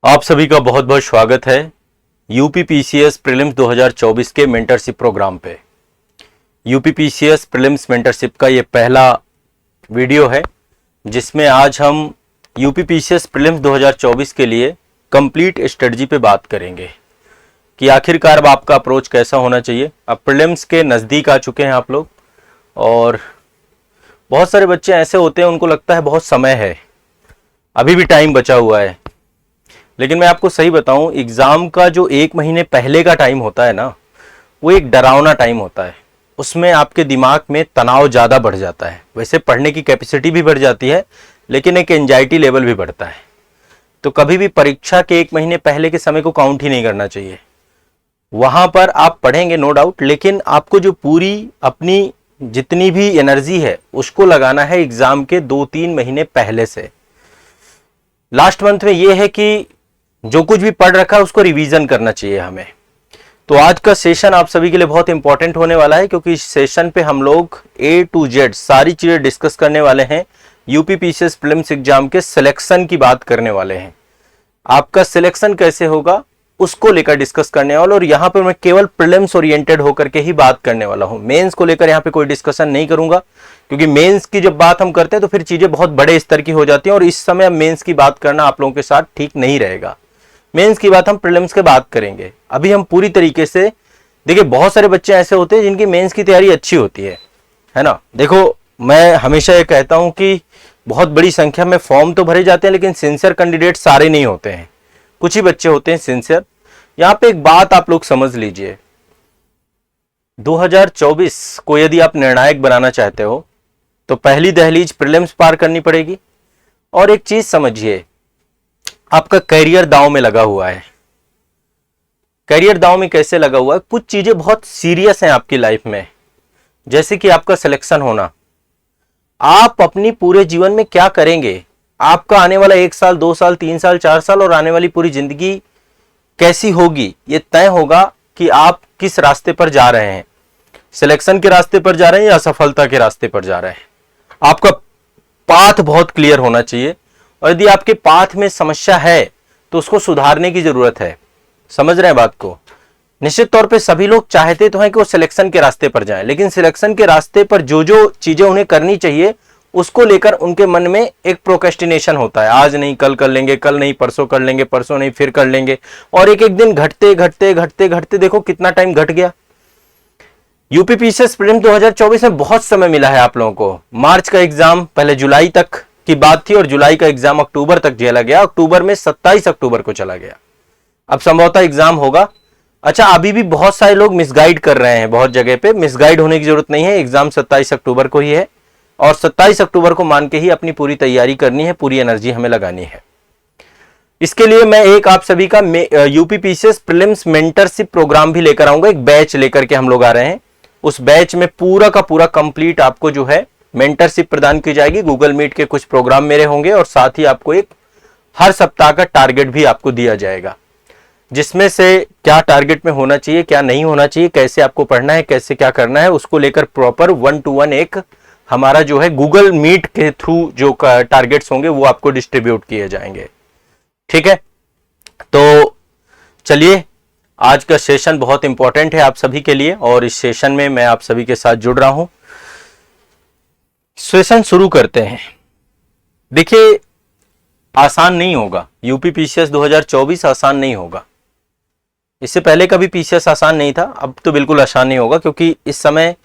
आप सभी का बहुत बहुत स्वागत है यूपी पीसीएस प्रीलिम्स 2024 के मेंटरशिप प्रोग्राम पे। यूपी पीसीएस प्रीलिम्स मेंटरशिप का ये पहला वीडियो है जिसमें आज हम यूपी पीसीएस प्रीलिम्स 2024 के लिए कंप्लीट स्ट्रेटजी पे बात करेंगे कि आखिरकार अब आपका अप्रोच कैसा होना चाहिए। अब प्रीलिम्स के नज़दीक आ चुके हैं आप लोग और बहुत सारे बच्चे ऐसे होते हैं उनको लगता है बहुत समय है, अभी भी टाइम बचा हुआ है। लेकिन मैं आपको सही बताऊं, एग्ज़ाम का जो एक महीने पहले का टाइम होता है ना, वो एक डरावना टाइम होता है। उसमें आपके दिमाग में तनाव ज़्यादा बढ़ जाता है। वैसे पढ़ने की कैपेसिटी भी बढ़ जाती है लेकिन एक एंजाइटी लेवल भी बढ़ता है। तो कभी भी परीक्षा के एक महीने पहले के समय को काउंट ही नहीं करना चाहिए। वहाँ पर आप पढ़ेंगे नो डाउट, लेकिन आपको जो पूरी अपनी जितनी भी एनर्जी है उसको लगाना है एग्ज़ाम के 2-3 महीने पहले से। लास्ट मंथ में ये है कि जो कुछ भी पढ़ रखा है उसको रिवीजन करना चाहिए हमें। तो आज का सेशन आप सभी के लिए बहुत इंपॉर्टेंट होने वाला है क्योंकि इस सेशन पे हम लोग A to Z सारी चीजें डिस्कस करने वाले हैं। यूपी पीसीएस प्रीलिम्स एग्जाम के सिलेक्शन की बात करने वाले हैं। आपका सिलेक्शन कैसे होगा उसको लेकर डिस्कस करने वाला, और यहाँ पर मैं केवल प्रीलिम्स ओरिएंटेड होकर के ही बात करने वाला हूँ। मेंस को लेकर यहाँ पे कोई डिस्कशन नहीं करूंगा क्योंकि मेंस की जब बात हम करते हैं तो फिर चीजें बहुत बड़े स्तर की हो जाती हैं और इस समय मेंस की बात करना आप लोगों के साथ ठीक नहीं रहेगा। मेंस की बात हम प्रीलिम्स के बात करेंगे। अभी हम पूरी तरीके से देखिए, बहुत सारे बच्चे ऐसे होते हैं जिनकी मेंस की तैयारी अच्छी होती है ना। देखो, मैं हमेशा ये कहता हूं कि बहुत बड़ी संख्या में फॉर्म तो भरे जाते हैं लेकिन सिंसियर कैंडिडेट सारे नहीं होते हैं, कुछ ही बच्चे होते हैं सिंसियर। यहां पे एक बात आप लोग समझ लीजिए, 2024 को यदि आप निर्णायक बनाना चाहते हो तो पहली दहलीज प्रीलिम्स पार करनी पड़ेगी। और एक चीज समझिए, आपका करियर दांव में लगा हुआ है। करियर दांव में कैसे लगा हुआ है? कुछ चीजें बहुत सीरियस हैं आपकी लाइफ में, जैसे कि आपका सिलेक्शन होना। आप अपनी पूरे जीवन में क्या करेंगे, आपका आने वाला 1 साल 2 साल 3 साल 4 साल और आने वाली पूरी जिंदगी कैसी होगी, ये तय होगा कि आप किस रास्ते पर जा रहे हैं। सिलेक्शन के रास्ते पर जा रहे हैं या असफलता के रास्ते पर जा रहे हैं। आपका पाथ बहुत क्लियर होना चाहिए, और यदि आपके पाथ में समस्या है तो उसको सुधारने की जरूरत है। समझ रहे हैं बात को? निश्चित तौर पे सभी लोग चाहते तो हैं कि वो सिलेक्शन के रास्ते पर जाएं, लेकिन सिलेक्शन के रास्ते पर जो जो चीजें उन्हें करनी चाहिए उसको लेकर उनके मन में एक प्रोक्रेस्टिनेशन होता है। आज नहीं कल कर लेंगे, कल नहीं परसों कर लेंगे, परसों नहीं फिर कर लेंगे, और एक एक दिन घटते घटते घटते घटते देखो कितना टाइम घट गया। यूपी पीसीएस प्रीलिम्स 2024 में बहुत समय मिला है आप लोगों को। मार्च का एग्जाम पहले जुलाई तक की बात थी और जुलाई का एग्जाम अक्टूबर तक झेला गया। अक्टूबर में 27 अक्टूबर को चला गया। अब संभवतः एग्जाम होगा। अच्छा, अभी भी बहुत सारे लोग मिसगाइड कर रहे हैं, बहुत जगह पे मिसगाइड होने की जरूरत नहीं है। एग्जाम 27 अक्टूबर को ही है और 27 अक्टूबर को मान के ही अपनी पूरी तैयारी करनी है, पूरी एनर्जी हमें लगानी है। इसके लिए मैं एक आप सभी का UP PCS prelims mentorship programme भी लेकर आऊंगा। एक बैच लेकर के हम लोग आ रहे हैं। उस बैच में पूरा का पूरा कंप्लीट आपको जो है मेंटरशिप प्रदान की जाएगी। गूगल मीट के कुछ प्रोग्राम मेरे होंगे और साथ ही आपको एक हर सप्ताह का टारगेट भी आपको दिया जाएगा, जिसमें से क्या टारगेट में होना चाहिए, क्या नहीं होना चाहिए, कैसे आपको पढ़ना है, कैसे क्या करना है, उसको लेकर प्रॉपर 1-to-1 एक हमारा जो है गूगल मीट के थ्रू जो टारगेट्स होंगे वो आपको डिस्ट्रीब्यूट किए जाएंगे। ठीक है, तो चलिए, आज का सेशन बहुत इंपॉर्टेंट है आप सभी के लिए और इस सेशन में मैं आप सभी के साथ जुड़ रहा हूं। सेशन शुरू करते हैं। देखिए, आसान नहीं होगा। यूपी पीसीएस 2024 आसान नहीं होगा। इससे पहले कभी पीसीएस आसान नहीं था, अब तो बिल्कुल आसान नहीं होगा क्योंकि इस समय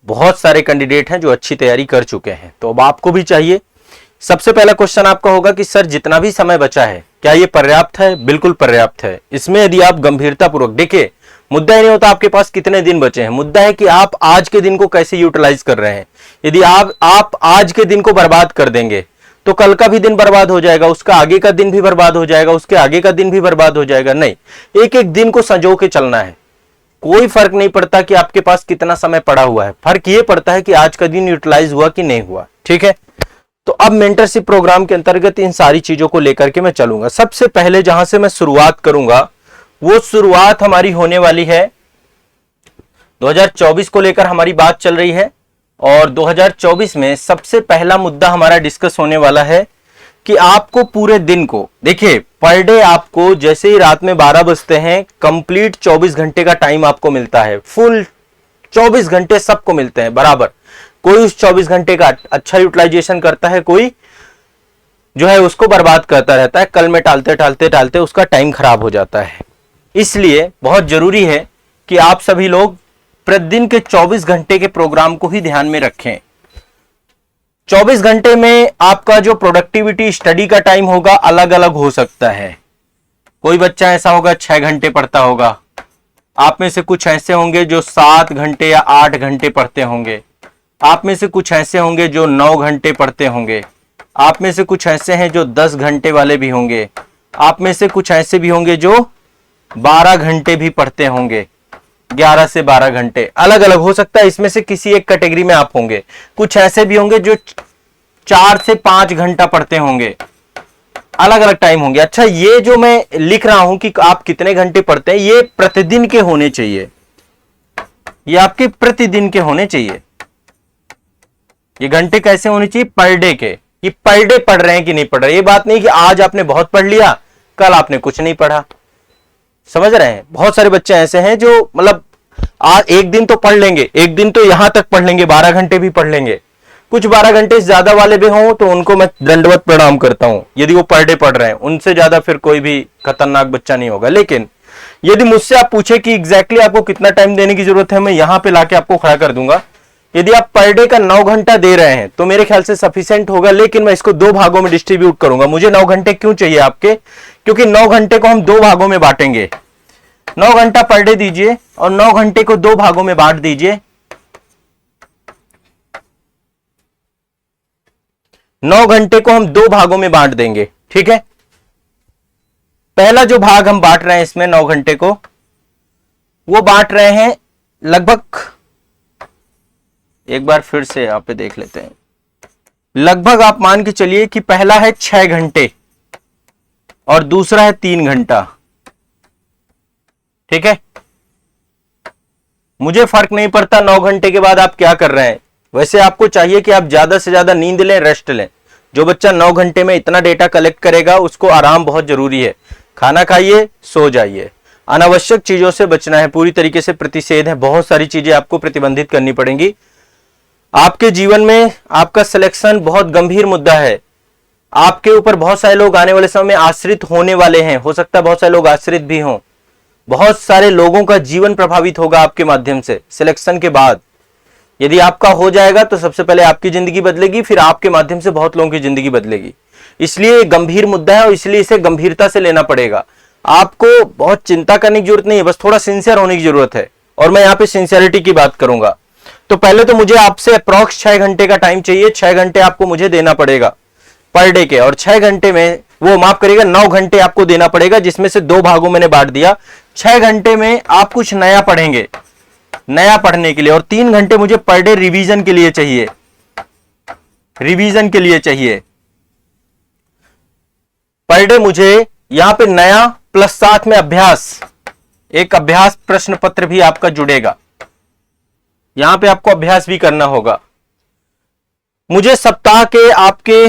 बहुत सारे कैंडिडेट हैं जो अच्छी तैयारी कर चुके हैं। तो अब आपको भी चाहिए। सबसे पहला क्वेश्चन आपका होगा कि सर जितना भी समय बचा है क्या ये पर्याप्त है? बिल्कुल पर्याप्त है। इसमें यदि आप गंभीरता पूर्वक देखिए, मुद्दा ही नहीं होता आपके पास कितने दिन बचे हैं, मुद्दा है कि आप आज के दिन को कैसे यूटिलाइज कर रहे हैं। यदि आप आज के दिन को बर्बाद कर देंगे तो कल का भी दिन बर्बाद हो जाएगा, उसका आगे का दिन भी बर्बाद हो जाएगा, उसके आगे का दिन भी बर्बाद हो जाएगा। नहीं, एक एक दिन को संजो के चलना है। कोई फर्क नहीं पड़ता कि आपके पास कितना समय पड़ा हुआ है, फर्क ये पड़ता है कि आज का दिन यूटिलाइज हुआ कि नहीं हुआ। ठीक है, तो अब मेंटरशिप प्रोग्राम के अंतर्गत इन सारी चीजों को लेकर के मैं चलूंगा। सबसे पहले जहां से मैं शुरुआत करूंगा वो शुरुआत हमारी होने वाली है 2024 को लेकर हमारी बात चल रही है और 2024 में सबसे पहला मुद्दा हमारा डिस्कस होने वाला है कि आपको पूरे दिन को, देखिए पर डे आपको जैसे ही रात में 12 बजते हैं कंप्लीट 24 घंटे का टाइम आपको मिलता है, फुल 24 घंटे सबको मिलते हैं बराबर। कोई उस 24 घंटे का अच्छा यूटिलाइजेशन करता है, कोई जो है उसको बर्बाद करता रहता है, कल में टालते टालते टालते उसका टाइम खराब हो जाता है। इसलिए बहुत जरूरी है कि आप सभी लोग प्रतिदिन के 24 घंटे के प्रोग्राम को ही ध्यान में रखें। 24 घंटे में आपका जो प्रोडक्टिविटी स्टडी का टाइम होगा अलग अलग हो सकता है। कोई बच्चा ऐसा होगा 6 घंटे पढ़ता होगा, आप में से कुछ ऐसे होंगे जो 7 घंटे या 8 घंटे पढ़ते होंगे, आप में से कुछ ऐसे होंगे जो 9 घंटे पढ़ते होंगे, आप में से कुछ ऐसे हैं जो 10 घंटे वाले भी होंगे, आप में से कुछ ऐसे भी होंगे जो 12 घंटे भी पढ़ते होंगे, 11 से 12 घंटे, अलग अलग हो सकता है। इसमें से किसी एक कैटेगरी में आप होंगे। कुछ ऐसे भी होंगे जो 4 से 5 घंटा पढ़ते होंगे, अलग अलग टाइम होंगे। अच्छा, ये जो मैं लिख रहा हूं कि आप कितने घंटे पढ़ते हैं, ये प्रतिदिन के होने चाहिए, ये आपके प्रतिदिन के होने चाहिए। ये घंटे कैसे होने चाहिए? पर डे के। ये पर डे पढ़ रहे हैं कि नहीं पढ़ रहे। ये बात नहीं कि आज आपने बहुत पढ़ लिया कल आपने कुछ नहीं पढ़ा। समझ रहे हैं? बहुत सारे बच्चे ऐसे हैं जो मतलब आज एक दिन तो पढ़ लेंगे, एक दिन तो यहां तक पढ़ लेंगे, 12 घंटे भी पढ़ लेंगे। कुछ 12 घंटे से ज्यादा वाले भी हों तो उनको मैं दंडवत प्रणाम करता हूं, यदि वो पर डे पढ़ रहे हैं। उनसे ज्यादा फिर कोई भी खतरनाक बच्चा नहीं होगा। लेकिन यदि मुझसे आप पूछे कि एग्जैक्टली आपको कितना टाइम देने की जरूरत है, मैं यहां पे लाके आपको खड़ा कर दूंगा। यदि आप पर डे का 9 घंटा दे रहे हैं तो मेरे ख्याल से सफिशिएंट होगा, लेकिन मैं इसको 2 भागों में डिस्ट्रीब्यूट करूंगा। मुझे 9 घंटे क्यों चाहिए आपके? क्योंकि 9 घंटे को हम 2 भागों में बांटेंगे। 9 घंटा पर डे दीजिए और 9 घंटे को 2 भागों में बांट दीजिए। 9 घंटे को हम 2 भागों में बांट देंगे, ठीक है। पहला जो भाग हम बांट रहे हैं इसमें 9 घंटे को, वो बांट रहे हैं लगभग, एक बार फिर से यहां पे देख लेते हैं। लगभग आप मान के चलिए कि पहला है 6 घंटे और दूसरा है 3 घंटा, ठीक है। मुझे फर्क नहीं पड़ता 9 घंटे के बाद आप क्या कर रहे हैं। वैसे आपको चाहिए कि आप ज्यादा से ज्यादा नींद लें, रेस्ट लें। जो बच्चा 9 घंटे में इतना डेटा कलेक्ट करेगा उसको आराम बहुत जरूरी है। खाना खाइए, सो जाइए। अनावश्यक चीजों से बचना है, पूरी तरीके से प्रतिषेध है। बहुत सारी चीजें आपको प्रतिबंधित करनी पड़ेंगी। आपके जीवन में आपका सिलेक्शन बहुत गंभीर मुद्दा है। आपके ऊपर बहुत सारे लोग आने वाले समय में आश्रित होने वाले हैं। हो सकता है बहुत सारे लोग आश्रित भी हों। बहुत सारे लोगों का जीवन प्रभावित होगा आपके माध्यम से सिलेक्शन के बाद। यदि आपका हो जाएगा तो सबसे पहले आपकी जिंदगी बदलेगी, फिर आपके माध्यम से बहुत लोगों की जिंदगी बदलेगी। इसलिए गंभीर मुद्दा है और इसलिए इसे गंभीरता से लेना पड़ेगा। आपको बहुत चिंता करने की जरूरत नहीं है, बस थोड़ा सिंसियर होने की जरूरत है। और मैं यहाँ पे सिंसियरिटी की बात करूंगा। तो पहले तो मुझे आपसे अप्रॉक्स 6 घंटे का टाइम चाहिए। 6 घंटे आपको मुझे देना पड़ेगा पर डे के, और 6 घंटे में वो माफ करिएगा 9 घंटे आपको देना पड़ेगा, जिसमें से 2 भागों मैंने बांट दिया। 6 घंटे में आप कुछ नया पढ़ेंगे, नया पढ़ने के लिए, और 3 घंटे मुझे पर डे रिवीजन के लिए चाहिए, रिवीजन के लिए चाहिए। पर डे मुझे यहां पे नया प्लस साथ में अभ्यास, एक अभ्यास प्रश्न पत्र भी आपका जुड़ेगा। यहां पे आपको अभ्यास भी करना होगा। मुझे सप्ताह के आपके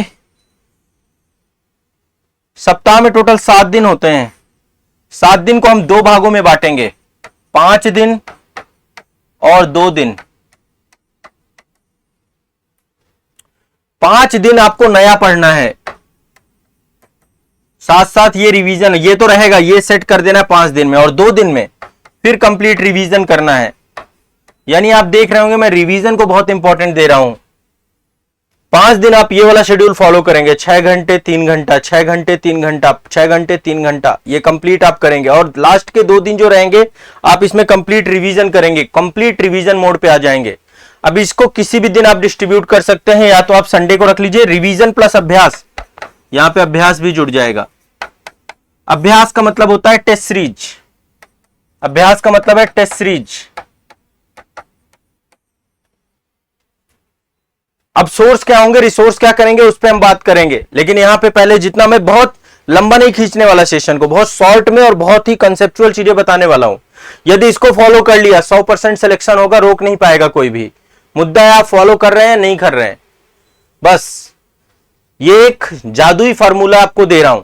सप्ताह में टोटल 7 दिन होते हैं। 7 दिन को हम 2 भागों में बांटेंगे, 5 दिन और 2 दिन। 5 दिन आपको नया पढ़ना है, साथ साथ ये रिवीजन, ये तो रहेगा, ये सेट कर देना है 5 दिन में, और 2 दिन में फिर कंप्लीट रिवीजन करना है। यानी आप देख रहे होंगे मैं रिवीजन को बहुत इंपॉर्टेंट दे रहा हूं। 5 दिन आप ये वाला शेड्यूल फॉलो करेंगे, 6 घंटे 3 घंटा, 6 घंटे 3 घंटा, 6 घंटे 3 घंटा, ये कंप्लीट आप करेंगे। और लास्ट के 2 दिन जो रहेंगे आप इसमें कंप्लीट रिवीजन करेंगे, कंप्लीट रिवीजन मोड पे आ जाएंगे। अब इसको किसी भी दिन आप डिस्ट्रीब्यूट कर सकते हैं, या तो आप संडे को रख लीजिए, रिवीजन प्लस अभ्यास, यहां पे अभ्यास भी जुड़ जाएगा। अभ्यास का मतलब होता है टेस्ट सीरीज, अभ्यास का मतलब है टेस्ट सीरीज। अब सोर्स क्या होंगे, रिसोर्स क्या करेंगे, उस पर हम बात करेंगे। लेकिन यहां पे पहले जितना, मैं बहुत लंबा नहीं खींचने वाला सेशन को, बहुत शॉर्ट में और बहुत ही कंसेप्चुअल चीजें बताने वाला हूं। यदि इसको फॉलो कर लिया 100% सिलेक्शन होगा, रोक नहीं पाएगा कोई भी। मुद्दा है आप फॉलो कर रहे हैं नहीं कर रहे हैं, बस ये एक जादुई फार्मूला आपको दे रहा हूं,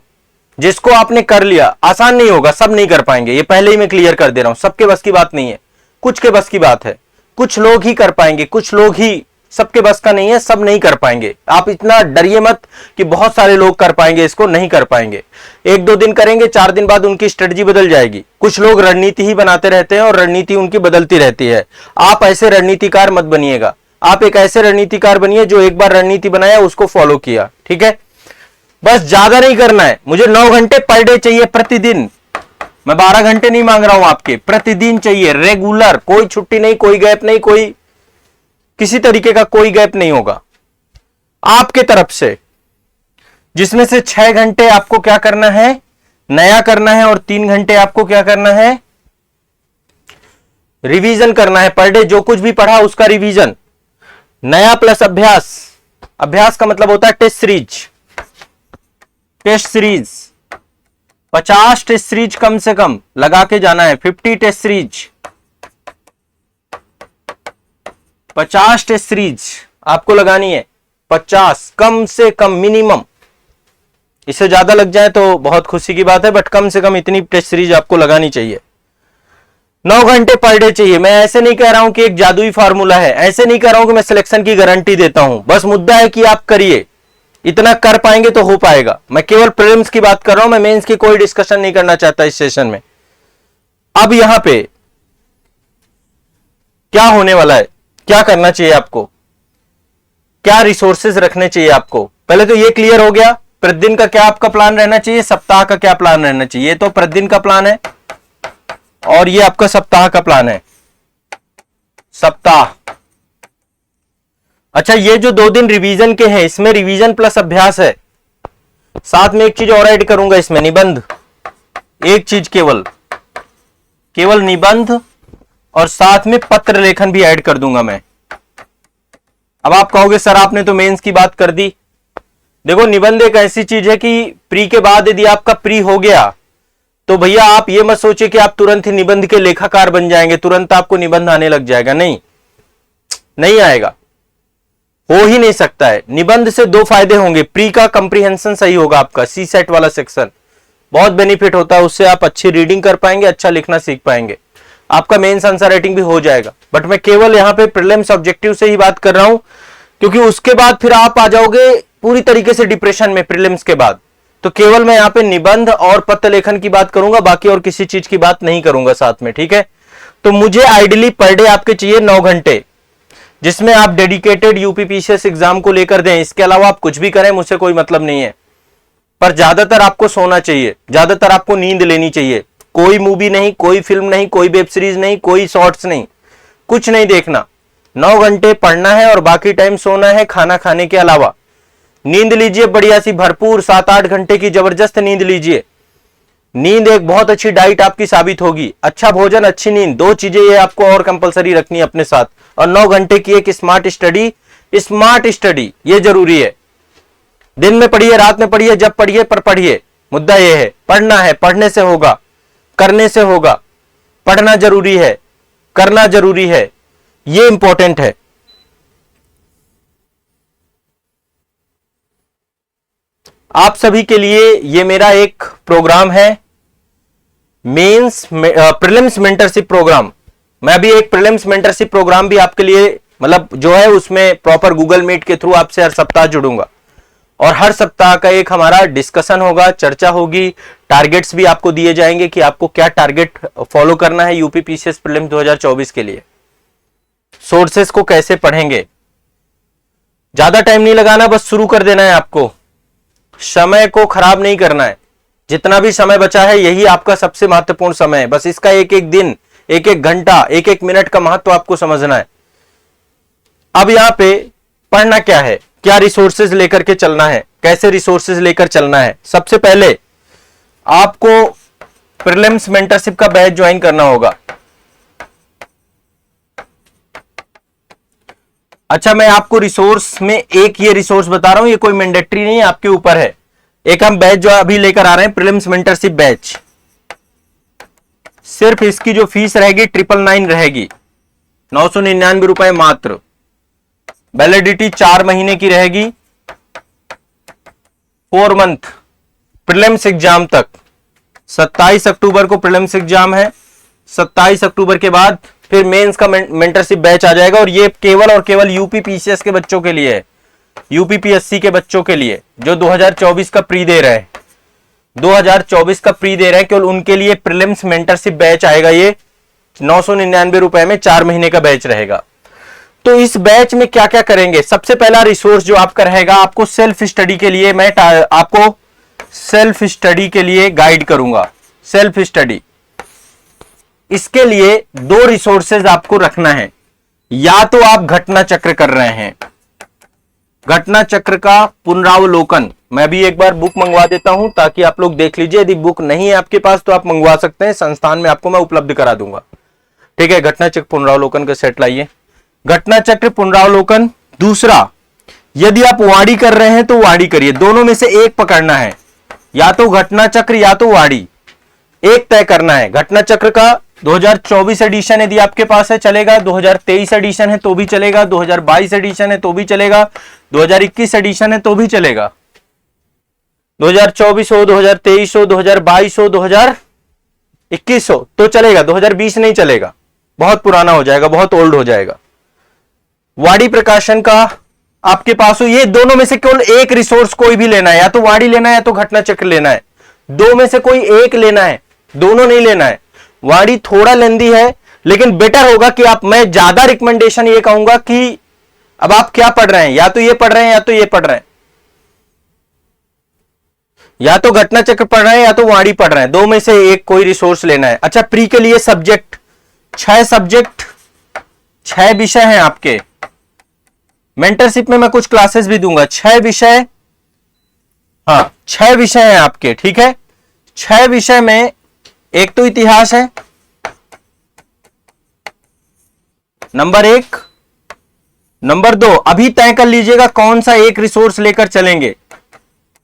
जिसको आपने कर लिया, आसान नहीं होगा, सब नहीं कर पाएंगे, ये पहले ही मैं क्लियर कर दे रहा हूं। सबके बस की बात नहीं है, कुछ के बस की बात है, कुछ लोग ही कर पाएंगे, कुछ लोग ही, सबके बस का नहीं है, सब नहीं कर पाएंगे। आप इतना डरिए मत कि बहुत सारे लोग कर पाएंगे, इसको नहीं कर पाएंगे। 1-2 दिन करेंगे, 4 दिन बाद उनकी स्ट्रेटजी बदल जाएगी। कुछ लोग रणनीति ही बनाते रहते हैं और रणनीति उनकी बदलती रहती है। आप ऐसे रणनीतिकार मत बनिएगा, आप एक ऐसे रणनीतिकार बनिए जो एक बार रणनीति बनाया उसको फॉलो किया, ठीक है। बस ज्यादा नहीं करना है, मुझे 9 घंटे पर डे चाहिए प्रतिदिन। मैं 12 घंटे नहीं मांग रहा हूं आपके, प्रतिदिन चाहिए, रेगुलर, कोई छुट्टी नहीं, कोई गैप नहीं, कोई किसी तरीके का कोई गैप नहीं होगा आपके तरफ से, जिसमें से 6 घंटे आपको क्या करना है, नया करना है, और 3 घंटे आपको क्या करना है, रिवीजन करना है। पर डे जो कुछ भी पढ़ा उसका रिवीजन, नया प्लस अभ्यास। अभ्यास का मतलब होता है test series. Test series 50 test series कम से कम लगा के जाना है। 50 टेस्ट सीरीज, 50 टेस्ट सीरीज आपको लगानी है, 50 कम से कम मिनिमम। इससे ज्यादा लग जाए तो बहुत खुशी की बात है, बट कम से कम इतनी टेस्ट सीरीज आपको लगानी चाहिए। 9 घंटे पर डे चाहिए। मैं ऐसे नहीं कह रहा हूं कि एक जादुई फार्मूला है, ऐसे नहीं कह रहा हूं कि मैं सिलेक्शन की गारंटी देता हूं, बस मुद्दा है कि आप करिए, इतना कर पाएंगे तो हो पाएगा। मैं केवल प्रीलिम्स की बात कर रहा हूं, मैं मेंस की कोई डिस्कशन नहीं करना चाहता इस सेशन में। अब यहां पे क्या होने वाला है, क्या करना चाहिए आपको, क्या रिसोर्सेज रखने चाहिए आपको, पहले तो ये क्लियर हो गया। प्रतिदिन का क्या आपका प्लान रहना चाहिए, सप्ताह का क्या प्लान रहना चाहिए। ये तो प्रतिदिन का प्लान है और ये आपका सप्ताह का प्लान है। सप्ताह, अच्छा ये जो 2 दिन रिवीजन के हैं, इसमें रिवीजन प्लस अभ्यास है। साथ में एक चीज और ऐड करूंगा इसमें, निबंध। एक चीज केवल निबंध, और साथ में पत्र लेखन भी ऐड कर दूंगा मैं। अब आप कहोगे सर आपने तो मेंस की बात कर दी। देखो निबंध एक ऐसी चीज है कि प्री के बाद यदि आपका प्री हो गया तो भैया आप ये मत सोचिए कि आप तुरंत ही निबंध के लेखाकार बन जाएंगे, तुरंत आपको निबंध आने लग जाएगा। नहीं आएगा, हो ही नहीं सकता है। निबंध से 2 फायदे होंगे। प्री का कंप्रीहेंशन सही होगा आपका, सी सेट वाला सेक्शन बहुत बेनिफिट होता है, उससे आप अच्छी रीडिंग कर पाएंगे, अच्छा लिखना सीख पाएंगे, आपका मेंस आंसर राइटिंग भी हो जाएगा। बट मैं केवल यहां पे प्रीलिम्स ऑब्जेक्टिव से ही बात कर रहा हूं, क्योंकि उसके बाद फिर आप आ जाओगे पूरी तरीके से डिप्रेशन में प्रीलिम्स के बाद। तो केवल मैं यहां पे निबंध और पत्र लेखन की बात करूंगा, बाकी और किसी चीज की बात नहीं करूंगा साथ में, ठीक है। तो मुझे आइडियली पर डे आपके चाहिए 9 घंटे, जिसमें आप डेडिकेटेड यूपीपीसीएस एग्जाम को लेकर दें। इसके अलावा आप कुछ भी करें, मुझसे कोई मतलब नहीं है, पर ज्यादातर आपको सोना चाहिए, ज्यादातर आपको नींद लेनी चाहिए। कोई मूवी नहीं, कोई फिल्म नहीं, कोई वेब सीरीज नहीं, कोई शॉर्ट्स नहीं, कुछ नहीं देखना। 9 घंटे पढ़ना है और बाकी टाइम सोना है, खाना खाने के अलावा। नींद लीजिए बढ़िया सी भरपूर, 7-8 घंटे की जबरदस्त नींद लीजिए। नींद एक बहुत अच्छी डाइट आपकी साबित होगी। अच्छा भोजन, अच्छी नींद, 2 चीजें ये आपको और कंपलसरी रखनी है अपने साथ। और 9 घंटे की एक स्मार्ट स्टडी ये जरूरी है। दिन में पढ़िए, रात में पढ़िए, जब पढ़िए, पर पढ़िए। मुद्दा ये है, पढ़ना है, पढ़ने से होगा, करने से होगा। पढ़ना जरूरी है, करना जरूरी है, ये इंपॉर्टेंट है। आप सभी के लिए ये मेरा एक प्रोग्राम है, मेंस प्रीलिम्स मेंटरशिप प्रोग्राम। मैं भी एक प्रीलिम्स मेंटरशिप प्रोग्राम भी आपके लिए मतलब जो है उसमें प्रॉपर गूगल मीट के थ्रू आपसे हर सप्ताह जुड़ूंगा, और हर सप्ताह का एक हमारा डिस्कशन होगा, चर्चा होगी, टारगेट्स भी आपको दिए जाएंगे कि आपको क्या टारगेट फॉलो करना है यूपीपीसीएस प्रीलिम्स 2024 के लिए। सोर्सेस को कैसे पढ़ेंगे, ज्यादा टाइम नहीं लगाना, बस शुरू कर देना है आपको। समय को खराब नहीं करना है, जितना भी समय बचा है यही आपका सबसे महत्वपूर्ण समय है। बस इसका एक एक दिन, एक एक घंटा, एक एक मिनट का महत्व आपको समझना है। अब यहां पे पढ़ना क्या है, क्या रिसोर्सेज लेकर के चलना है, कैसे रिसोर्सेज लेकर चलना है। सबसे पहले आपको प्रीलिम्स मेंटरशिप का बैच ज्वाइन करना होगा। अच्छा, मैं आपको रिसोर्स में एक ये रिसोर्स बता रहा हूं, ये कोई मैंडेटरी नहीं है, आपके ऊपर है। एक हम बैच जो अभी लेकर आ रहे हैं, प्रीलिम्स मेंटरशिप बैच। सिर्फ इसकी जो फीस रहेगी 999 रहेगी, 999 रुपए मात्र। वैलिडिटी 4 महीने की रहेगी, 4 मंथ प्रीलिम्स एग्जाम तक। 27 अक्टूबर को प्रीलिम्स एग्जाम है, 27 अक्टूबर के बाद फिर मेंस का मेंटरशिप बैच आ जाएगा, और ये केवल और केवल यूपी पीसीएस के बच्चों के लिए है, यूपी पीएससी के बच्चों के लिए जो 2024 का प्री दे रहे हैं, 2024 का प्री दे रहे हैं, केवल उनके लिए प्रीलिम्स मेंटरशिप बैच आएगा। ये 999 रुपए में 4 महीने का बैच रहेगा। तो इस बैच में क्या क्या करेंगे, सबसे पहला रिसोर्स जो आपका रहेगा, आपको सेल्फ स्टडी के लिए मैं आपको सेल्फ स्टडी के लिए गाइड करूंगा। सेल्फ स्टडी, इसके लिए 2 रिसोर्सेज आपको रखना है। या तो आप घटना चक्र कर रहे हैं, घटना चक्र का पुनरावलोकन, मैं भी एक बार बुक मंगवा देता हूं ताकि आप लोग देख लीजिए। यदि बुक नहीं है आपके पास तो आप मंगवा सकते हैं, संस्थान में आपको मैं उपलब्ध करा दूंगा। ठीक है, घटना चक्र पुनरावलोकन का सेट लाइए, घटना चक्र पुनरावलोकन। दूसरा, यदि आप वाणी कर रहे हैं तो वाणी करिए, दोनों में से एक पकड़ना है, या तो घटना चक्र या तो वाणी, एक तय करना है। घटना चक्र का 2024 एडिशन यदि आपके पास है चलेगा, 2023 एडिशन है तो भी चलेगा, 2022 एडिशन है तो भी चलेगा, 2021 एडिशन है तो भी चलेगा। 2024 हो, 2023 हो, 2022 हो, 2021 हो तो चलेगा, 2020 नहीं चलेगा, बहुत पुराना हो जाएगा, बहुत ओल्ड हो जाएगा। वाणी प्रकाशन का आपके पास हो, ये दोनों में से केवल एक रिसोर्स कोई भी लेना है, या तो वाणी लेना है या तो घटना चक्र लेना है, दो में से कोई एक लेना है, दोनों नहीं लेना है। वाणी थोड़ा लेंदी है, लेकिन बेटर होगा कि आप, मैं ज्यादा रिकमेंडेशन ये कहूंगा कि अब आप क्या पढ़ रहे हैं, या तो ये पढ़ रहे हैं या तो ये पढ़ रहे हैं, या तो घटना चक्र पढ़ रहे हैं या तो वाणी पढ़ रहे हैं, दो में से एक कोई रिसोर्स लेना है। अच्छा, प्री के लिए सब्जेक्ट 6 सब्जेक्ट 6 विषय हैं आपके। मेंटरशिप में मैं कुछ क्लासेस भी दूंगा। 6 विषय, हाँ 6 विषय हैं आपके। ठीक है, 6 विषय में एक तो इतिहास है, नंबर 1, नंबर 2 अभी तय कर लीजिएगा कौन सा एक रिसोर्स लेकर चलेंगे।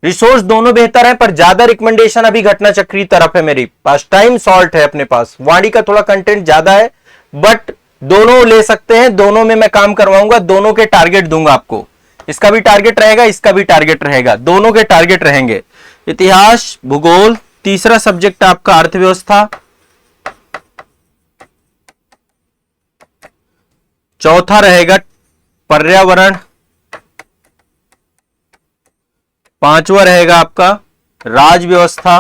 रिसोर्स दोनों बेहतर है, पर ज्यादा रिकमेंडेशन अभी घटना चक्र की तरफ है मेरी पास। टाइम शॉर्ट है अपने पास, वाणी का थोड़ा कंटेंट ज्यादा है, बट दोनों ले सकते हैं, दोनों में मैं काम करवाऊंगा, दोनों के टारगेट दूंगा आपको। इसका भी टारगेट रहेगा, इसका भी टारगेट रहेगा, दोनों के टारगेट रहेंगे। इतिहास, भूगोल, तीसरा सब्जेक्ट आपका अर्थव्यवस्था, चौथा रहेगा पर्यावरण, पांचवा रहेगा आपका राज व्यवस्था,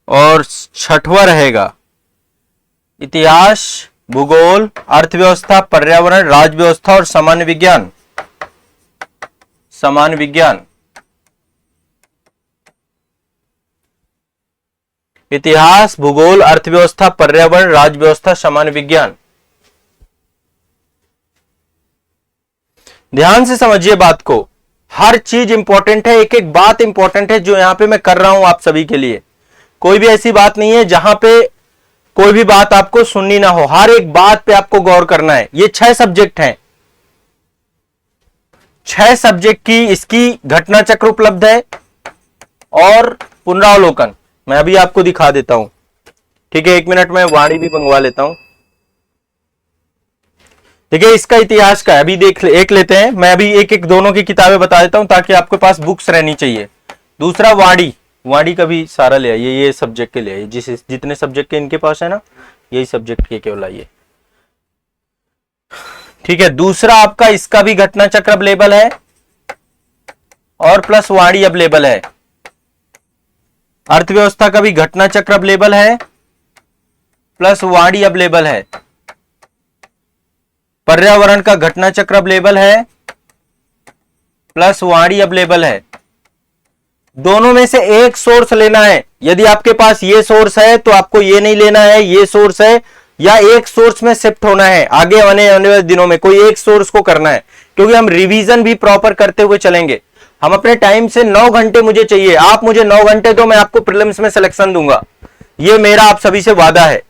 और छठवां रहेगा इतिहास, भूगोल, अर्थव्यवस्था, पर्यावरण, राज व्यवस्था और सामान्य विज्ञान। सामान्य विज्ञान, इतिहास, भूगोल, अर्थव्यवस्था, पर्यावरण, राज व्यवस्था, सामान्य विज्ञान। ध्यान से समझिए बात को, हर चीज इंपॉर्टेंट है, एक एक बात इंपॉर्टेंट है जो यहां पे मैं कर रहा हूं आप सभी के लिए। कोई भी ऐसी बात नहीं है जहां पे कोई भी बात आपको सुननी ना हो, हर एक बात पे आपको गौर करना है। ये 6 सब्जेक्ट हैं, 6 सब्जेक्ट की इसकी घटना चक्र उपलब्ध है और पुनरावलोकन मैं अभी आपको दिखा देता हूं। ठीक है, 1 मिनट में वाणी भी मंगवा लेता हूं। ठीक है, इसका इतिहास का अभी एक लेते हैं, मैं अभी एक एक दोनों की किताबें बता देता हूं ताकि आपके पास बुक्स रहनी चाहिए। दूसरा वाणी, वाणी का भी सारा ले आइए, ये सब्जेक्ट के ले आइए, जितने सब्जेक्ट के इनके पास है ना, यही सब्जेक्ट के केवल आइए। ठीक है, दूसरा आपका इसका भी घटना चक्र अवेलेबल है और प्लस वाणी अवेलेबल है। अर्थव्यवस्था का भी घटना चक्र अवेलेबल है प्लस वाणी अवेलेबल है। पर्यावरण का घटना चक्र अवेलेबल है प्लस वाणी अवेलेबल है। दोनों में से एक सोर्स लेना है। यदि आपके पास ये सोर्स है तो आपको ये नहीं लेना है, ये सोर्स है, या एक सोर्स में शिफ्ट होना है। आगे आने वाले दिनों में कोई एक सोर्स को करना है, क्योंकि हम रिवीजन भी प्रॉपर करते हुए चलेंगे। हम अपने टाइम से 9 घंटे मुझे चाहिए, आप मुझे 9 घंटे दो, मैं आपको प्रीलिम्स में सिलेक्शन दूंगा। ये मेरा आप सभी से वादा है।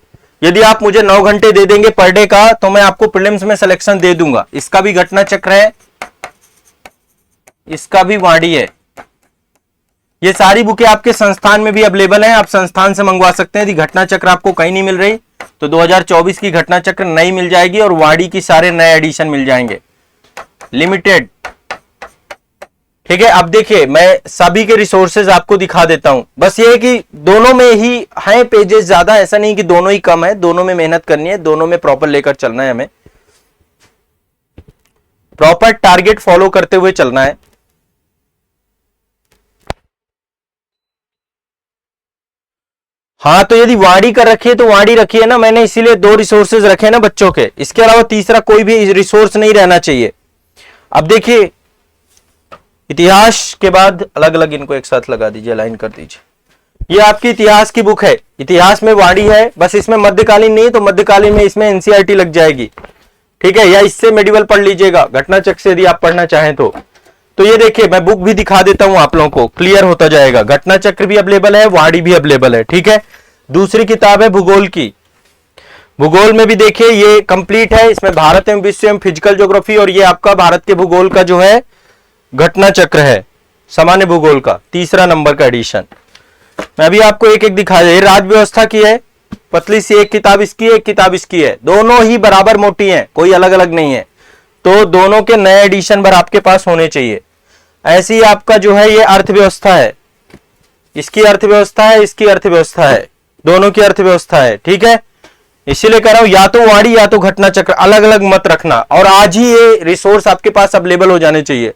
यदि आप मुझे 9 घंटे दे देंगे पर डे का तो मैं आपको प्रीलिम्स में सिलेक्शन दे दूंगा। इसका भी घटना चक्र है, इसका भी वाणी है। ये सारी बुकें आपके संस्थान में भी अवेलेबल हैं, आप संस्थान से मंगवा सकते हैं। यदि घटना चक्र आपको कहीं नहीं मिल रही तो 2024 की घटना चक्र नई मिल जाएगी और वाणी की सारे नए एडिशन मिल जाएंगे। लिमिटेड ठीक है, अब देखिए मैं सभी के रिसोर्सेज आपको दिखा देता हूं। बस ये है कि दोनों में ही हैं पेजेस ज्यादा, ऐसा नहीं कि दोनों ही कम है, दोनों में मेहनत करनी है, दोनों में प्रॉपर लेकर चलना है, हमें प्रॉपर टारगेट फॉलो करते हुए चलना है। हाँ, तो यदि वाणी कर रखी है तो वाणी रखी है ना, मैंने इसीलिए 2 रिसोर्सेज रखे ना बच्चों के, इसके अलावा तीसरा कोई भी रिसोर्स नहीं रहना चाहिए। अब देखिए इतिहास के बाद अलग अलग इनको एक साथ लगा दीजिए, अलाइन कर दीजिए। ये आपकी इतिहास की बुक है, इतिहास में वाणी है, बस इसमें मध्यकालीन नहीं तो मध्यकालीन में इसमें एनसीईआरटी लग जाएगी, ठीक है, या इससे मेडिवल पढ़ लीजिएगा, घटना चक्र से यदि आप पढ़ना चाहें तो ये देखिए मैं बुक भी दिखा देता हूं आप लोगों को, क्लियर होता जाएगा। घटना चक्र भी अवेलेबल है, वाणी भी अवेलेबल है, ठीक है। दूसरी किताब है भूगोल की, भूगोल में भी देखिए ये कंप्लीट है, इसमें भारत एवं विश्व एवं फिजिकल ज्योग्राफी, और ये आपका भारत के भूगोल का जो है घटना चक्र है, सामान्य भूगोल का 3रा नंबर का एडिशन। मैं भी आपको एक एक दिखा दे, राज्य व्यवस्था की है, पतली सी एक किताब इसकी है, एक किताब इसकी है, दोनों ही बराबर मोटी हैं, कोई अलग अलग नहीं है, तो दोनों के नए एडिशन भर आपके पास होने चाहिए। ऐसी आपका जो है ये अर्थव्यवस्था है, इसकी अर्थव्यवस्था है, इसकी अर्थव्यवस्था है, दोनों की अर्थव्यवस्था है, ठीक है। इसीलिए कह रहा हूं या तो वाणी या तो घटना चक्र, अलग अलग मत रखना, और आज ही ये रिसोर्स आपके पास अवेलेबल हो जाने चाहिए।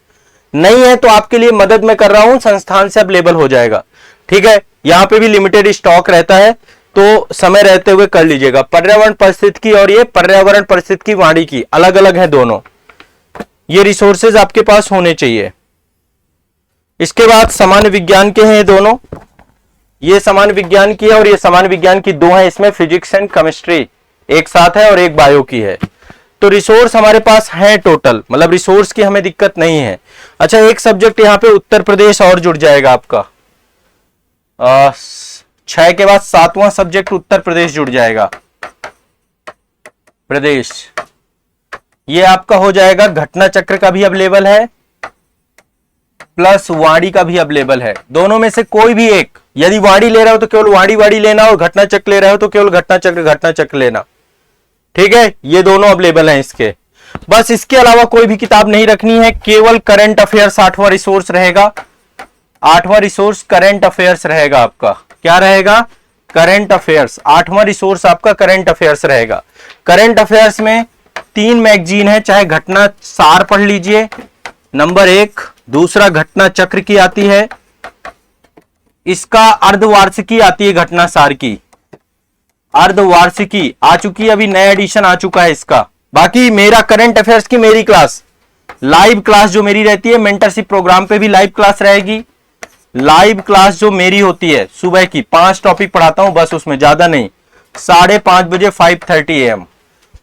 नहीं है तो आपके लिए मदद मैं कर रहा हूं, संस्थान से अवेलेबल हो जाएगा, ठीक है। यहां पे भी लिमिटेड स्टॉक रहता है, तो समय रहते हुए कर लीजिएगा। पर्यावरण परिस्थिति की और ये पर्यावरण परिस्थिति की वाणी की अलग अलग है दोनों, ये रिसोर्सेज आपके पास होने चाहिए। इसके बाद सामान्य विज्ञान के हैं दोनों, ये सामान्य विज्ञान की है और ये सामान्य विज्ञान की 2 है, इसमें फिजिक्स एंड केमिस्ट्री एक साथ है और एक बायो की है। तो रिसोर्स हमारे पास है टोटल, मतलब रिसोर्स की हमें दिक्कत नहीं है। अच्छा, एक सब्जेक्ट यहाँ पे उत्तर प्रदेश और जुड़ जाएगा आपका, 6 के बाद 7वां सब्जेक्ट उत्तर प्रदेश जुड़ जाएगा, प्रदेश। ये आपका हो जाएगा, घटना चक्र का भी अवेलेबल है प्लस वाणी का भी अवेलेबल है, दोनों में से कोई भी एक, यदि वाणी ले रहे हो तो केवल वाणी लेना, और घटना चक्र ले रहे हो तो केवल घटना चक्र लेना, ठीक है। ये दोनों अवेलेबल हैं इसके, बस इसके अलावा कोई भी किताब नहीं रखनी है, केवल करंट अफेयर्स 8वां रिसोर्स रहेगा, 8वां रिसोर्स करंट अफेयर्स रहेगा आपका। क्या रहेगा? करंट अफेयर्स, 8वां रिसोर्स आपका करंट अफेयर्स रहेगा। करंट अफेयर्स में 3 मैगजीन है, चाहे घटना सार पढ़ लीजिए नंबर 1, दूसरा घटना चक्र की आती है, इसका अर्धवार्षिकी आती है घटना सार की, अर्धवार्षिकी आ चुकी है, अभी नया एडिशन आ चुका है इसका। बाकी मेरा करंट अफेयर्स की मेरी क्लास, लाइव क्लास जो मेरी रहती है, मेंटरशिप प्रोग्राम पे भी लाइव क्लास रहेगी। लाइव क्लास जो मेरी होती है सुबह की 5 टॉपिक पढ़ाता हूं बस, उसमें ज्यादा नहीं, 5:30 बजे 5:30 AM।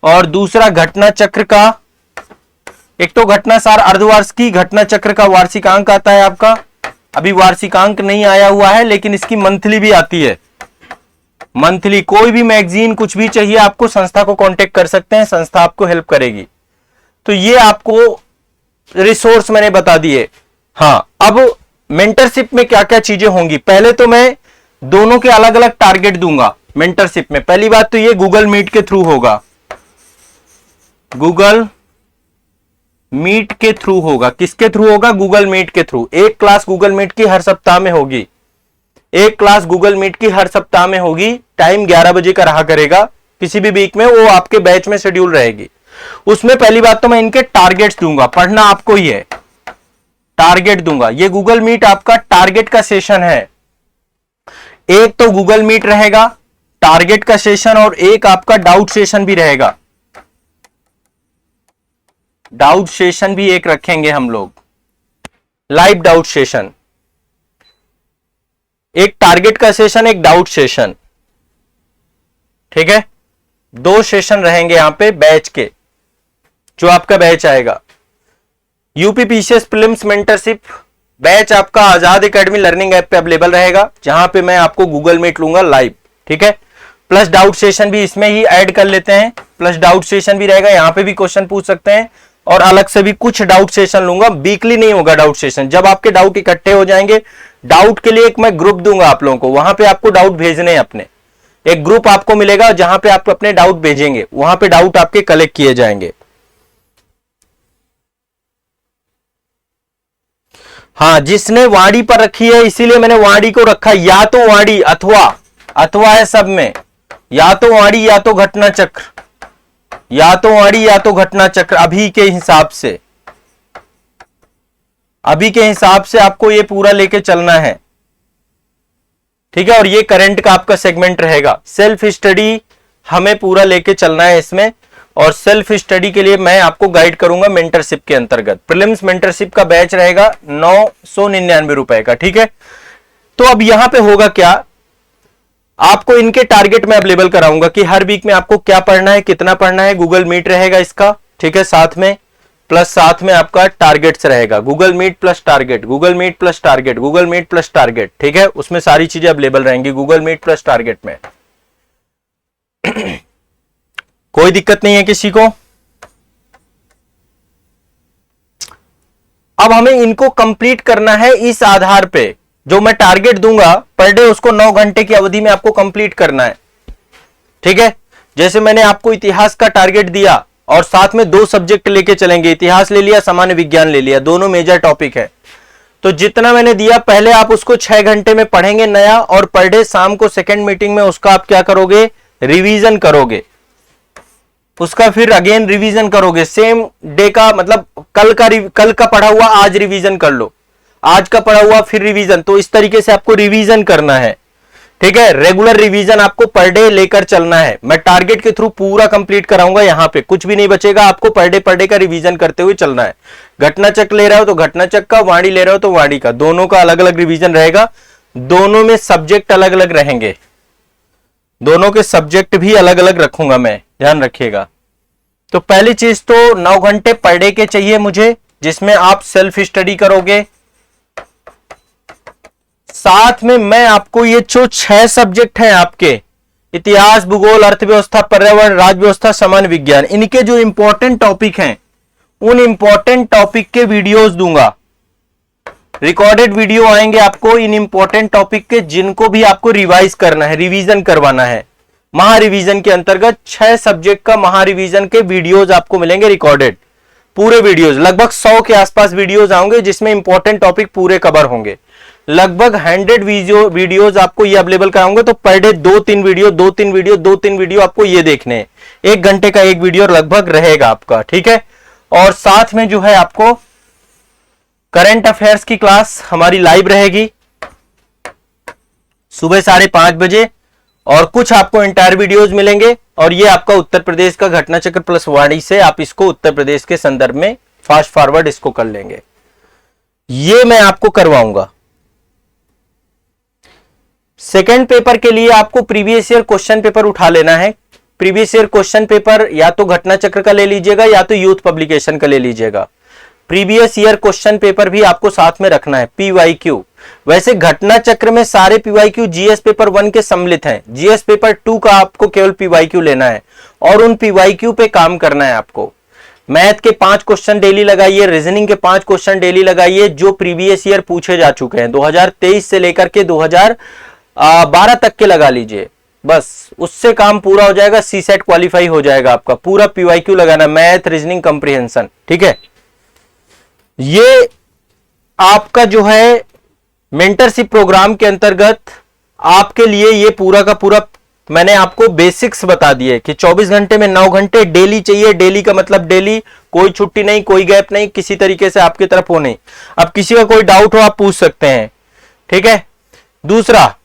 और दूसरा घटना चक्र का, एक तो घटना सार अर्धवार्षिकी, घटना चक्र का वार्षिकांक आता है आपका, अभी वार्षिकांक नहीं आया हुआ है, लेकिन इसकी मंथली भी आती है। मंथली कोई भी मैगजीन कुछ भी चाहिए आपको, संस्था को कांटेक्ट कर सकते हैं, संस्था आपको हेल्प करेगी। तो ये आपको रिसोर्स मैंने बता दिए। हाँ, अब मेंटरशिप में क्या क्या चीजें होंगी, पहले तो मैं दोनों के अलग अलग टारगेट दूंगा मेंटरशिप में। पहली बात तो ये गूगल मीट के थ्रू होगा, गूगल मीट के थ्रू होगा। किसके थ्रू होगा? गूगल मीट के थ्रू। एक क्लास गूगल मीट की हर सप्ताह में होगी, एक क्लास गूगल मीट की हर सप्ताह में होगी, टाइम 11 बजे का रहा करेगा, किसी भी वीक में वो आपके बैच में शेड्यूल रहेगी। उसमें पहली बात तो मैं इनके टारगेट्स दूंगा, पढ़ना आपको ही है, टारगेट दूंगा। ये गूगल मीट आपका टारगेट का सेशन है, एक तो गूगल मीट रहेगा टारगेट का सेशन, और एक आपका डाउट सेशन भी रहेगा। डाउट सेशन भी एक रखेंगे हम लोग, लाइव डाउट सेशन, एक टारगेट का सेशन, एक डाउट सेशन, ठीक है। 2 सेशन रहेंगे यहां पे बैच के, जो आपका बैच आएगा। UP PCS prelims mentorship batch आपका आजाद एकेडमी लर्निंग ऐप पे अवेलेबल रहेगा, जहां पे मैं आपको गूगल मीट लूंगा लाइव, ठीक है। प्लस डाउट सेशन भी इसमें ही ऐड कर लेते हैं, प्लस डाउट सेशन भी रहेगा, यहां पे भी क्वेश्चन पूछ सकते हैं, और अलग से भी कुछ डाउट सेशन लूंगा। वीकली नहीं होगा डाउट सेशन, जब आपके डाउट इकट्ठे हो जाएंगे, डाउट के लिए एक मैं ग्रुप दूंगा आप लोगों को, वहां पे आपको डाउट भेजने हैं अपने, एक ग्रुप आपको मिलेगा जहां पे आप अपने डाउट भेजेंगे, वहां पे डाउट आपके कलेक्ट किए जाएंगे। हाँ, जिसने वाणी पर रखी है इसीलिए मैंने वाणी को रखा, या तो वाणी अथवा है सब में, या तो वाणी या तो घटना चक्र, या तो वाणी या तो घटना चक्र। अभी के हिसाब से आपको ये पूरा लेके चलना है, ठीक है। और ये करंट का आपका सेगमेंट रहेगा। सेल्फ स्टडी हमें पूरा लेके चलना है इसमें, और सेल्फ स्टडी के लिए मैं आपको गाइड करूंगा मेंटरशिप के अंतर्गत। प्रीलिम्स मेंटरशिप का बैच रहेगा 999 रुपए का, ठीक है। तो अब यहां पे होगा क्या, आपको इनके टारगेट में अवेलेबल कराऊंगा कि हर वीक में आपको क्या पढ़ना है, कितना पढ़ना है। गूगल मीट रहेगा इसका, ठीक है, साथ में प्लस साथ में आपका टारगेट्स रहेगा। Google Meet plus target, Google Meet plus target, Google Meet plus target, ठीक है। उसमें सारी चीजें अवेलेबल रहेंगी गूगल मीट प्लस टारगेट में। कोई दिक्कत नहीं है किसी को। अब हमें इनको कंप्लीट करना है इस आधार पे, जो मैं टारगेट दूंगा पर डे उसको 9 घंटे की अवधि में आपको कंप्लीट करना है, ठीक है। जैसे मैंने आपको इतिहास का टारगेट दिया और साथ में 2 सब्जेक्ट लेके चलेंगे, इतिहास ले लिया, सामान्य विज्ञान ले लिया, दोनों मेजर टॉपिक है। तो जितना मैंने दिया पहले आप उसको 6 घंटे में पढ़ेंगे नया, और पर डे शाम को सेकेंड मीटिंग में उसका आप क्या करोगे, रिवीजन करोगे। उसका फिर अगेन रिवीजन करोगे सेम डे का, मतलब कल का पढ़ा हुआ आज रिवीजन कर लो, आज का पढ़ा हुआ फिर रिवीजन। तो इस तरीके से आपको रिवीजन करना है, ठीक है। रेगुलर रिवीजन आपको पर डे लेकर चलना है। मैं टारगेट के थ्रू पूरा कंप्लीट कराऊंगा, यहां पे कुछ भी नहीं बचेगा। आपको पर डे का रिवीजन करते हुए चलना है। घटना चक्र ले रहे हो तो घटना चक्र का, वाणी ले रहे हो तो वाणी का, दोनों का अलग अलग रिवीजन रहेगा। दोनों में सब्जेक्ट अलग अलग रहेंगे, दोनों के सब्जेक्ट भी अलग अलग रखूंगा मैं, ध्यान रखिएगा। तो पहली चीज तो 9 घंटे पर डे के चाहिए मुझे, जिसमें आप सेल्फ स्टडी करोगे। साथ में मैं आपको ये जो 6 सब्जेक्ट हैं आपके, इतिहास, भूगोल, अर्थव्यवस्था, पर्यावरण, राज्य व्यवस्था, सामान्य विज्ञान, इनके जो इंपॉर्टेंट टॉपिक हैं उन इंपॉर्टेंट टॉपिक के वीडियोस दूंगा। रिकॉर्डेड वीडियो आएंगे आपको इन इंपॉर्टेंट टॉपिक के, जिनको भी आपको रिवाइज करना है, रिवीजन करवाना है। महारिवीजन के अंतर्गत 6 सब्जेक्ट का महारिवीजन के वीडियोस आपको मिलेंगे रिकॉर्डेड, पूरे वीडियोस लगभग 100 के आसपास वीडियोस आएंगे, जिसमें इंपॉर्टेंट टॉपिक पूरे कवर होंगे। लगभग 100 वीडियोस आपको ये अवेलेबल कराऊंगा। तो पर डे 2-3 वीडियो आपको ये देखने हैं। 1 घंटे का एक वीडियो लगभग रहेगा आपका, ठीक है। और साथ में जो है आपको करंट अफेयर्स की क्लास हमारी लाइव रहेगी सुबह 5:30 बजे, और कुछ आपको इंटायर वीडियोस मिलेंगे। और ये आपका उत्तर प्रदेश का घटना चक्र प्लस वाणी से आप इसको उत्तर प्रदेश के संदर्भ में फास्ट फॉरवर्ड इसको कर लेंगे, ये मैं आपको करवाऊंगा। सेकेंड पेपर के लिए आपको प्रीवियस ईयर क्वेश्चन पेपर उठा लेना है। प्रीवियस ईयर क्वेश्चन पेपर या तो घटना चक्र का ले लीजिएगा या तो यूथ पब्लिकेशन का ले लीजिएगा। प्रीवियस ईयर क्वेश्चन पेपर भी आपको साथ में रखना है, पीवाईक्यू। वैसे घटना चक्र में सारे पीवाईक्यू जीएस पेपर 1 के सम्मिलित हैं। जीएस पेपर 2 का आपको केवल पीवाईक्यू लेना है और उन पीवाईक्यू पे काम करना है आपको। मैथ के 5 क्वेश्चन डेली लगाइए, रीजनिंग के 5 क्वेश्चन डेली लगाइए, जो प्रीवियस ईयर पूछे जा चुके हैं 2023 से लेकर के 2012 तक के लगा लीजिए, बस उससे काम पूरा हो जाएगा। सीसेट क्वालिफाई हो जाएगा आपका। पूरा पीवाईक्यू लगाना, मैथ, रीजनिंग, कंप्रीहेंशन, ठीक है। ये आपका जो है मेंटरशिप प्रोग्राम के अंतर्गत आपके लिए ये पूरा का पूरा मैंने आपको बेसिक्स बता दिए कि 24 घंटे में 9 घंटे डेली चाहिए। डेली का मतलब डेली, कोई छुट्टी नहीं, कोई गैप नहीं, किसी तरीके से आपकी तरफ हो नहीं। अब किसी का कोई डाउट हो आप पूछ सकते हैं, ठीक है। दूसरा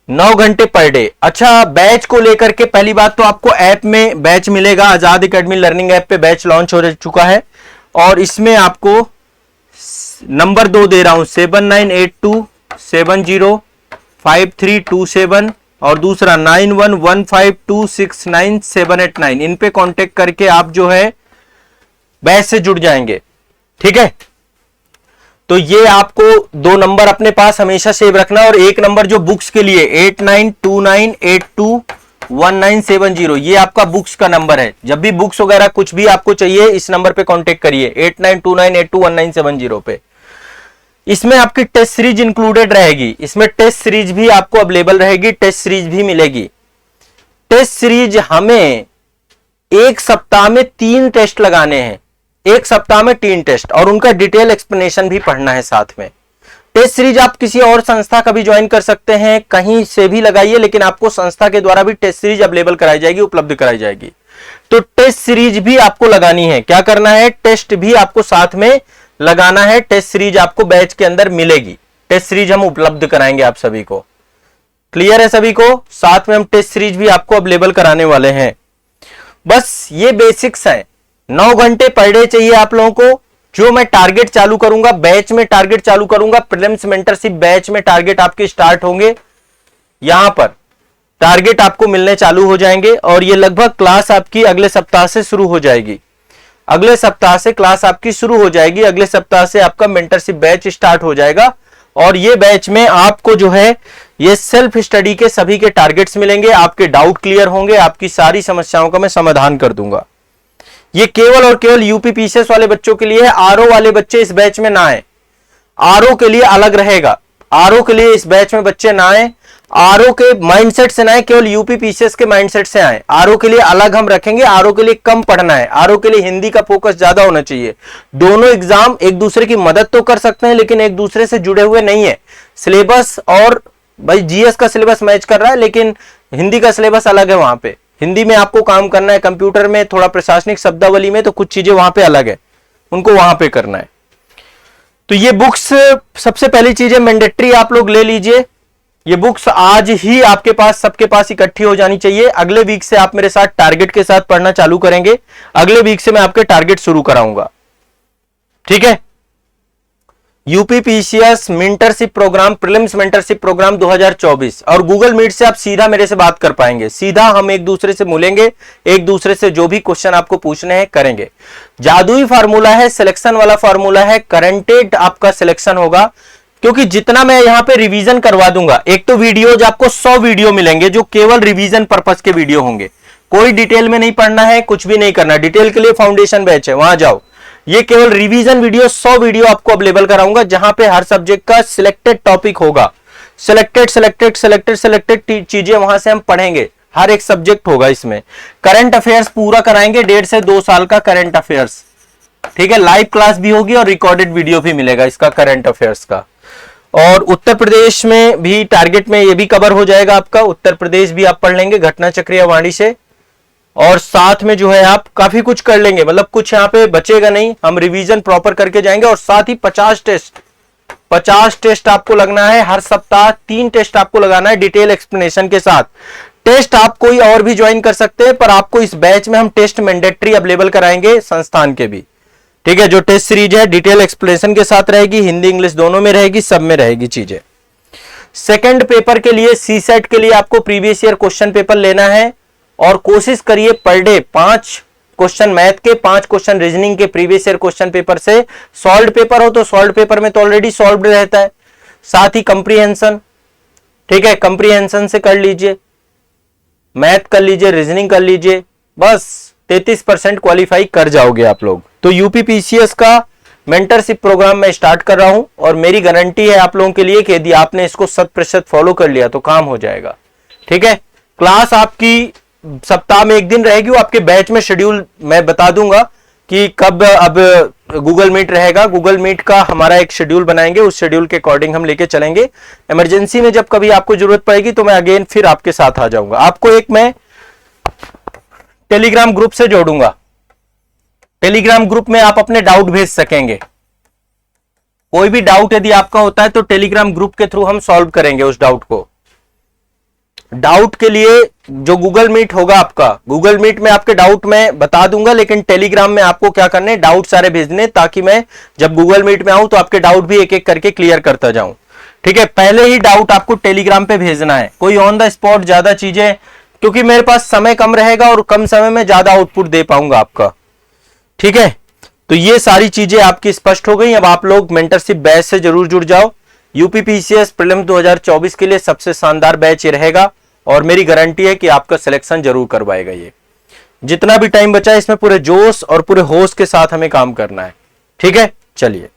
9 घंटे पर डे। अच्छा, बैच को लेकर के पहली बात तो आपको ऐप में बैच मिलेगा। आजाद एकेडमी लर्निंग ऐप पे बैच लॉन्च हो चुका है और इसमें आपको नंबर 2 दे रहा हूं 7982705327 और दूसरा 9115269789। इन पे कांटेक्ट करके आप जो है बैच से जुड़ जाएंगे, ठीक है। तो ये आपको 2 नंबर अपने पास हमेशा सेव रखना और एक नंबर जो बुक्स के लिए 8929821970, ये आपका बुक्स का नंबर है। जब भी बुक्स वगैरह कुछ भी आपको चाहिए इस नंबर पे कांटेक्ट करिए 8929821970 पे। इसमें आपकी टेस्ट सीरीज इंक्लूडेड रहेगी, इसमें टेस्ट सीरीज भी आपको अवेलेबल रहेगी, टेस्ट सीरीज भी मिलेगी। टेस्ट सीरीज हमें 1 सप्ताह में 3 टेस्ट लगाने हैं। एक सप्ताह में 3 टेस्ट और उनका डिटेल एक्सप्लेनेशन भी पढ़ना है साथ में। टेस्ट सीरीज आप किसी और संस्था का भी ज्वाइन कर सकते हैं, कहीं से भी लगाइए, लेकिन आपको संस्था के द्वारा भी टेस्ट सीरीज अवेलेबल कराई जाएगी, उपलब्ध कराई जाएगी। तो टेस्ट सीरीज भी आपको लगानी है। क्या करना है, टेस्ट भी आपको साथ में लगाना है। टेस्ट सीरीज आपको बैच के अंदर मिलेगी, टेस्ट सीरीज हम उपलब्ध कराएंगे आप सभी को। क्लियर है सभी को? साथ में हम टेस्ट सीरीज भी आपको अवेलेबल कराने वाले हैं। बस ये बेसिक्स है। 9 घंटे पर डे चाहिए आप लोगों को। जो मैं टारगेट चालू करूंगा, बैच में टारगेट चालू करूंगा, प्रीलिम्स मेंटरशिप बैच में टारगेट आपके स्टार्ट होंगे। यहां पर टारगेट आपको मिलने चालू हो जाएंगे और ये लगभग क्लास आपकी अगले सप्ताह से शुरू हो जाएगी। अगले सप्ताह से क्लास आपकी शुरू हो जाएगी। अगले सप्ताह से आपका मेंटरशिप बैच स्टार्ट हो जाएगा और ये बैच में आपको जो है ये सेल्फ स्टडी के सभी के टारगेट्स मिलेंगे। आपके डाउट क्लियर होंगे, आपकी सारी समस्याओं का मैं समाधान कर दूंगा। ये केवल और केवल यूपी पीसीएस वाले बच्चों के लिए है। आरओ वाले बच्चे इस बैच में ना आए, आरओ के लिए अलग रहेगा। आरओ के लिए इस बैच में बच्चे ना आए, आरओ के माइंडसेट से ना आए, केवल यूपी पीसीएस के माइंडसेट से आए। आरओ के लिए अलग हम रखेंगे। आरओ के लिए कम पढ़ना है, आरओ के लिए हिंदी का फोकस ज्यादा होना चाहिए। दोनों एग्जाम एक दूसरे की मदद तो कर सकते हैं, लेकिन एक दूसरे से जुड़े हुए नहीं है। सिलेबस और भाई जीएस का सिलेबस मैच कर रहा है, लेकिन हिंदी का सिलेबस अलग है। वहां पे हिंदी में आपको काम करना है, कंप्यूटर में थोड़ा प्रशासनिक शब्दावली में तो कुछ चीजें वहां पे अलग है, उनको वहां पे करना है। तो ये बुक्स सबसे पहली चीज है, मैंडेटरी आप लोग ले लीजिए। ये बुक्स आज ही आपके पास सबके पास इकट्ठी हो जानी चाहिए। अगले वीक से आप मेरे साथ टारगेट के साथ पढ़ना चालू करेंगे। अगले वीक से मैं आपके टारगेट शुरू कराऊंगा, ठीक है। UP PCS mentorship programme, prelims mentorship programme 2024 और गूगल मीट से आप सीधा मेरे से बात कर पाएंगे। सीधा हम एक दूसरे से मिलेंगे, एक दूसरे से जो भी क्वेश्चन आपको पूछने हैं करेंगे। जादुई फार्मूला है, सिलेक्शन वाला फार्मूला है, करेंटेड आपका सिलेक्शन होगा। क्योंकि जितना मैं यहां पे रिवीजन करवा दूंगा, एक तो वीडियोज आपको 100 वीडियो मिलेंगे जो केवल रिवीजन पर्पस के वीडियो होंगे। कोई डिटेल में नहीं पढ़ना है, कुछ भी नहीं करना। डिटेल के लिए फाउंडेशन बैच है, वहां जाओ। ये केवल रिवीजन वीडियो 100 वीडियो आपको अवेलेबल कराऊंगा, जहां पे हर सब्जेक्ट का सिलेक्टेड टॉपिक होगा। सिलेक्टेड चीजें वहां से हम पढ़ेंगे। हर एक सब्जेक्ट होगा इसमें। करंट अफेयर्स पूरा कराएंगे, 1.5 से 2 साल का करंट अफेयर्स, ठीक है। लाइव क्लास भी होगी और रिकॉर्डेड वीडियो भी मिलेगा इसका करंट अफेयर्स का। और उत्तर प्रदेश में भी टारगेट में ये भी कवर हो जाएगा आपका। उत्तर प्रदेश भी आप पढ़ लेंगे घटना चक्र या वाणी से, और साथ में जो है आप काफी कुछ कर लेंगे। मतलब कुछ यहाँ पे बचेगा नहीं, हम रिवीजन प्रॉपर करके जाएंगे। और साथ ही 50 टेस्ट आपको लगना है हर सप्ताह। 3 टेस्ट आपको लगाना है डिटेल एक्सप्लेनेशन के साथ। टेस्ट आप कोई और भी ज्वाइन कर सकते हैं, पर आपको इस बैच में हम टेस्ट मैंडेटरी अवेलेबल कराएंगे संस्थान के भी, ठीक है। जो टेस्ट सीरीज है डिटेल एक्सप्लेनेशन के साथ रहेगी, हिंदी इंग्लिश दोनों में रहेगी, सब में रहेगी चीजें। सेकंड पेपर के लिए, सीसेट के लिए आपको प्रीवियस ईयर क्वेश्चन पेपर लेना है और कोशिश करिए पर डे 5 क्वेश्चन मैथ के, 5 क्वेश्चन रीजनिंग के प्रीवियस ईयर क्वेश्चन पेपर से। सॉल्व पेपर हो तो सॉल्व पेपर में तो ऑलरेडी सॉल्व रहता है। साथ ही कंप्रीहेंशन, ठीक है, कंप्रीहेंशन से कर लीजिए, मैथ कर लीजिए, रीजनिंग कर लीजिए, बस 33% क्वालिफाई कर जाओगे आप लोग। तो यूपी पीसीएस का मेंटरशिप प्रोग्राम मैं स्टार्ट कर रहा हूं और मेरी गारंटी है आप लोगों के लिए कि यदि आपने इसको 100% फॉलो कर लिया तो काम हो जाएगा, ठीक है। क्लास आपकी सप्ताह में 1 दिन रहेगी। वो आपके बैच में शेड्यूल मैं बता दूंगा कि कब अब गूगल मीट रहेगा। गूगल मीट का हमारा एक शेड्यूल बनाएंगे, उस शेड्यूल के अकॉर्डिंग हम लेके चलेंगे। इमरजेंसी में जब कभी आपको जरूरत पड़ेगी तो मैं अगेन फिर आपके साथ आ जाऊंगा। आपको एक मैं टेलीग्राम ग्रुप से जोड़ूंगा। टेलीग्राम ग्रुप में आप अपने डाउट भेज सकेंगे। कोई भी डाउट यदि आपका होता है तो टेलीग्राम ग्रुप के थ्रू हम सॉल्व करेंगे उस डाउट को। डाउट के लिए जो गूगल मीट होगा आपका, गूगल मीट में आपके डाउट मैं बता दूंगा, लेकिन टेलीग्राम में आपको क्या करने, डाउट सारे भेजने, ताकि मैं जब गूगल मीट में आऊं तो आपके डाउट भी एक एक करके क्लियर करता जाऊं, ठीक है। पहले ही डाउट आपको टेलीग्राम पे भेजना है, कोई ऑन द स्पॉट ज्यादा चीजें, क्योंकि मेरे पास समय कम रहेगा और कम समय में ज्यादा आउटपुट दे पाऊंगा आपका, ठीक है। तो ये सारी चीजें आपकी स्पष्ट हो गई। अब आप लोग मेंटरशिप बैच से जरूर जुड़ जाओ। यूपी पीसीएस प्रीलिम्स 2024 के लिए सबसे शानदार बैच ये रहेगा और मेरी गारंटी है कि आपका सिलेक्शन जरूर करवाएगा। ये जितना भी टाइम बचा है इसमें पूरे जोश और पूरे होश के साथ हमें काम करना है, ठीक है। चलिए।